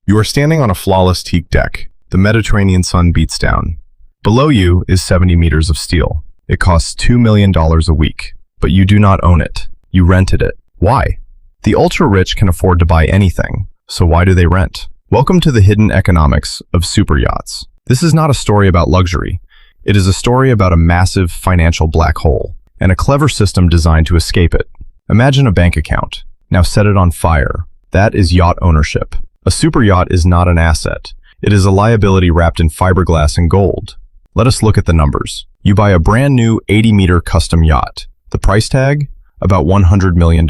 You are standing on a flawless teak deck. The Mediterranean sun beats down. Below you is 70 meters of steel. It costs $2 million a week, but you do not own it. You rented it. Why? The ultra-rich can afford to buy anything, so why do they rent? Welcome to the hidden economics of superyachts. This is not a story about luxury. It is a story about a massive financial black hole and a clever system designed to escape it. Imagine a bank account. Now set it on fire. That is yacht ownership. A superyacht is not an asset. It is a liability wrapped in fiberglass and gold. Let us look at the numbers. You buy a brand new 80-meter custom yacht. The price tag? About $100 million.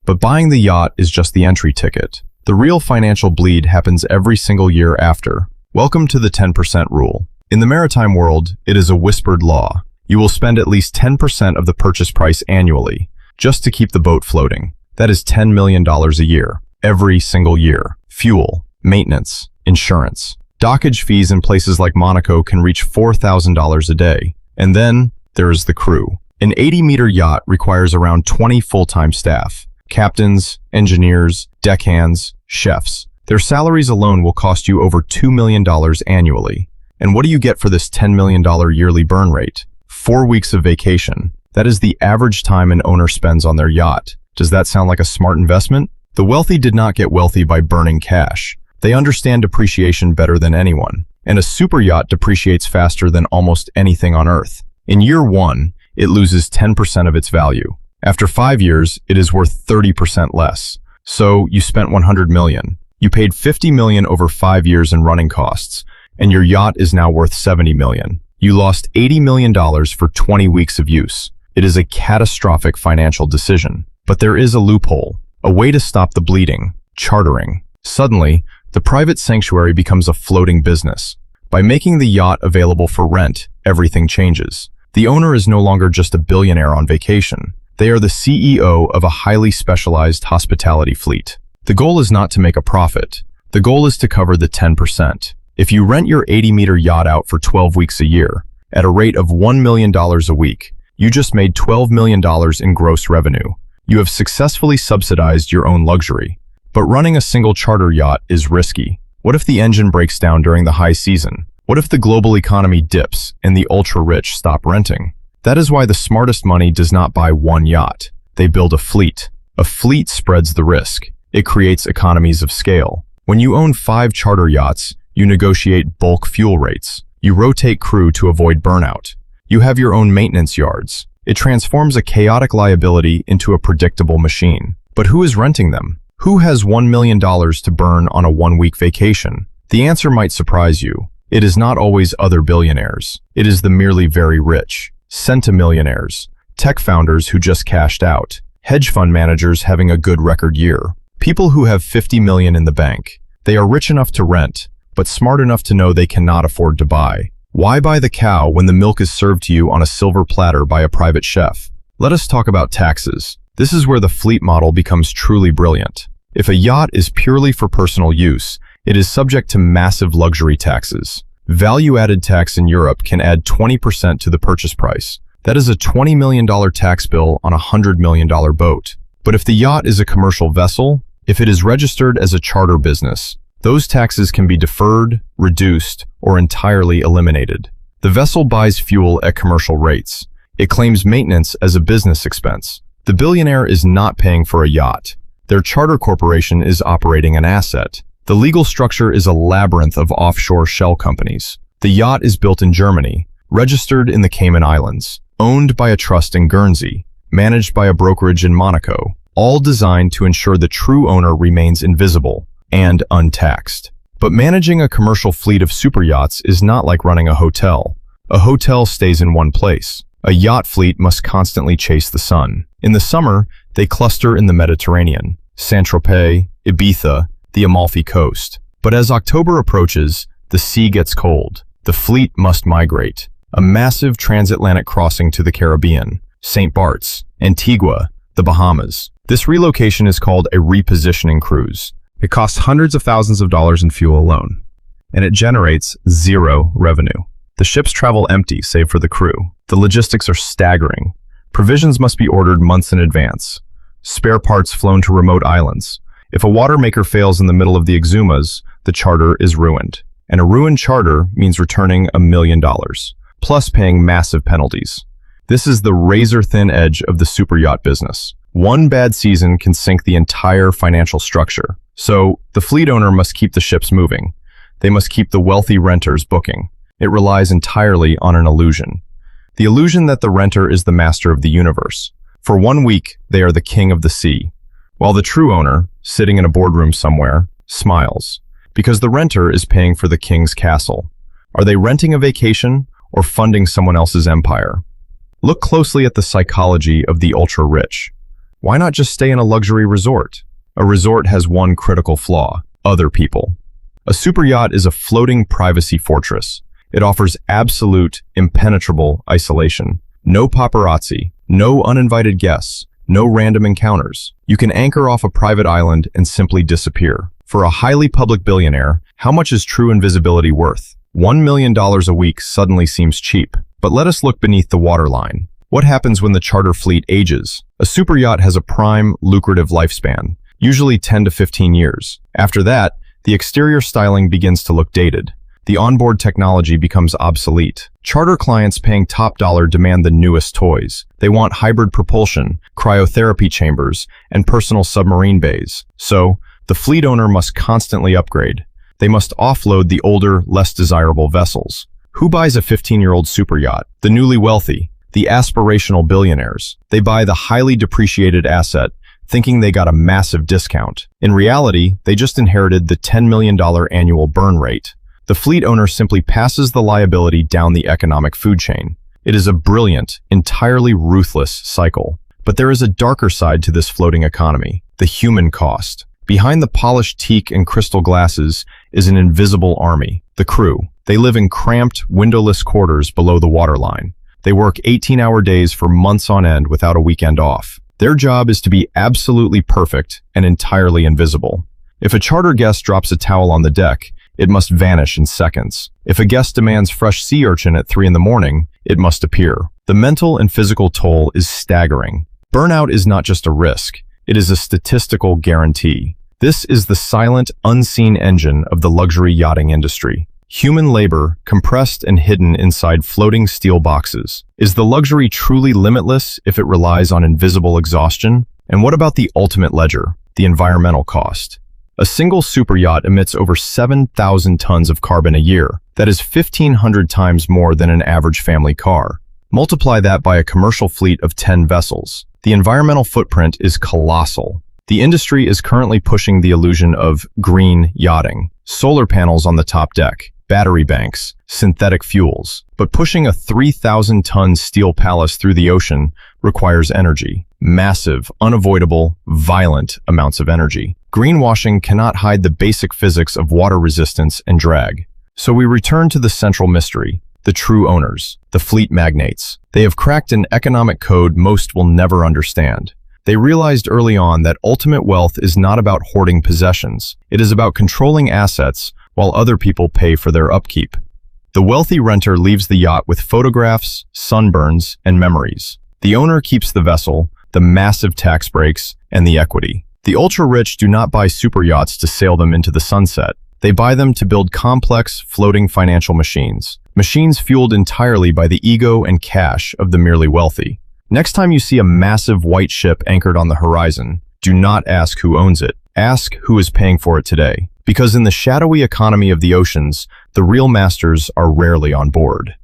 But buying the yacht is just the entry ticket. The real financial bleed happens every single year after. Welcome to the 10% rule. In the maritime world, it is a whispered law. You will spend at least 10% of the purchase price annually, just to keep the boat floating. That is $10 million a year, every single year. Fuel, maintenance, insurance. Dockage fees in places like Monaco can reach $4,000 a day. And then there is the crew. An 80-meter yacht requires around 20 full-time staff. Captains, engineers, deckhands, chefs. Their salaries alone will cost you over $2 million annually. And what do you get for this $10 million yearly burn rate? 4 weeks of vacation. That is the average time an owner spends on their yacht. Does that sound like a smart investment? The wealthy did not get wealthy by burning cash. They understand depreciation better than anyone. And a superyacht depreciates faster than almost anything on Earth. In year 1, it loses 10% of its value. After 5 years, it is worth 30% less. So you spent $100 million. You paid $50 million over 5 years in running costs, and your yacht is now worth $70 million. You lost $80 million for 20 weeks of use. It is a catastrophic financial decision. But there is a loophole, a way to stop the bleeding: chartering. Suddenly, the private sanctuary becomes a floating business. By making the yacht available for rent, everything changes. The owner is no longer just a billionaire on vacation. They are the CEO of a highly specialized hospitality fleet. The goal is not to make a profit. The goal is to cover the 10%. If you rent your 80-meter yacht out for 12 weeks a year, at a rate of $1 million a week, you just made $12 million in gross revenue. You have successfully subsidized your own luxury. But running a single charter yacht is risky. What if the engine breaks down during the high season? What if the global economy dips and the ultra-rich stop renting? That is why the smartest money does not buy one yacht. They build a fleet. A fleet spreads the risk. It creates economies of scale. When you own 5 charter yachts, you negotiate bulk fuel rates. You rotate crew to avoid burnout. You have your own maintenance yards. It transforms a chaotic liability into a predictable machine. But who is renting them? Who has $1 million to burn on a 1-week vacation? The answer might surprise you. It is not always other billionaires. It is the merely very rich. Centimillionaires. Tech founders who just cashed out. Hedge fund managers having a good record year. People who have $50 million in the bank. They are rich enough to rent, but smart enough to know they cannot afford to buy. Why buy the cow when the milk is served to you on a silver platter by a private chef? Let us talk about taxes. This is where the fleet model becomes truly brilliant. If a yacht is purely for personal use, it is subject to massive luxury taxes. Value-added tax in Europe can add 20% to the purchase price. That is a $20 million tax bill on a $100 million boat. But if the yacht is a commercial vessel, if it is registered as a charter business, those taxes can be deferred, reduced, or entirely eliminated. The vessel buys fuel at commercial rates. It claims maintenance as a business expense. The billionaire is not paying for a yacht. Their charter corporation is operating an asset. The legal structure is a labyrinth of offshore shell companies. The yacht is built in Germany, registered in the Cayman Islands, owned by a trust in Guernsey, managed by a brokerage in Monaco, all designed to ensure the true owner remains invisible and untaxed. But managing a commercial fleet of superyachts is not like running a hotel. A hotel stays in one place. A yacht fleet must constantly chase the sun. In the summer, they cluster in the Mediterranean, Saint-Tropez, Ibiza, the Amalfi Coast. But as October approaches, the sea gets cold. The fleet must migrate. A massive transatlantic crossing to the Caribbean, St. Bart's, Antigua, the Bahamas. This relocation is called a repositioning cruise. It costs hundreds of thousands of dollars in fuel alone, and it generates zero revenue. The ships travel empty save for the crew. The logistics are staggering. Provisions must be ordered months in advance. Spare parts flown to remote islands. If a water maker fails in the middle of the Exumas, the charter is ruined. And a ruined charter means returning $1 million, plus paying massive penalties. This is the razor-thin edge of the superyacht business. One bad season can sink the entire financial structure. So, the fleet owner must keep the ships moving. They must keep the wealthy renters booking. It relies entirely on an illusion. The illusion that the renter is the master of the universe. For 1 week, they are the king of the sea, while the true owner, sitting in a boardroom somewhere, smiles, because the renter is paying for the king's castle. Are they renting a vacation or funding someone else's empire? Look closely at the psychology of the ultra-rich. Why not just stay in a luxury resort? A resort has one critical flaw: other people. A superyacht is a floating privacy fortress. It offers absolute, impenetrable isolation. No paparazzi, no uninvited guests, no random encounters. You can anchor off a private island and simply disappear. For a highly public billionaire, how much is true invisibility worth? $1 million a week suddenly seems cheap. But let us look beneath the waterline. What happens when the charter fleet ages? A superyacht has a prime, lucrative lifespan, usually 10 to 15 years. After that, the exterior styling begins to look dated. The onboard technology becomes obsolete. Charter clients paying top dollar demand the newest toys. They want hybrid propulsion, cryotherapy chambers, and personal submarine bays. So, the fleet owner must constantly upgrade. They must offload the older, less desirable vessels. Who buys a 15-year-old superyacht? The newly wealthy, the aspirational billionaires. They buy the highly depreciated asset, thinking they got a massive discount. In reality, they just inherited the $10 million annual burn rate. The fleet owner simply passes the liability down the economic food chain. It is a brilliant, entirely ruthless cycle. But there is a darker side to this floating economy: the human cost. Behind the polished teak and crystal glasses is an invisible army: the crew. They live in cramped, windowless quarters below the waterline. They work 18-hour days for months on end without a weekend off. Their job is to be absolutely perfect and entirely invisible. If a charter guest drops a towel on the deck, it must vanish in seconds. If a guest demands fresh sea urchin at 3 in the morning, it must appear. The mental and physical toll is staggering. Burnout is not just a risk, it is a statistical guarantee. This is the silent, unseen engine of the luxury yachting industry. Human labor, compressed and hidden inside floating steel boxes. Is the luxury truly limitless if it relies on invisible exhaustion? And what about the ultimate ledger, the environmental cost? A single superyacht emits over 7,000 tons of carbon a year. That is 1,500 times more than an average family car. Multiply that by a commercial fleet of 10 vessels. The environmental footprint is colossal. The industry is currently pushing the illusion of green yachting, solar panels on the top deck, battery banks, synthetic fuels. But pushing a 3,000-ton steel palace through the ocean requires energy. Massive, unavoidable, violent amounts of energy. Greenwashing cannot hide the basic physics of water resistance and drag. So we return to the central mystery: the true owners, the fleet magnates. They have cracked an economic code most will never understand. They realized early on that ultimate wealth is not about hoarding possessions. It is about controlling assets while other people pay for their upkeep. The wealthy renter leaves the yacht with photographs, sunburns, and memories. The owner keeps the vessel, the massive tax breaks, and the equity. The ultra-rich do not buy superyachts to sail them into the sunset. They buy them to build complex, floating financial machines. Machines fueled entirely by the ego and cash of the merely wealthy. Next time you see a massive white ship anchored on the horizon, do not ask who owns it. Ask who is paying for it today. Because in the shadowy economy of the oceans, the real masters are rarely on board.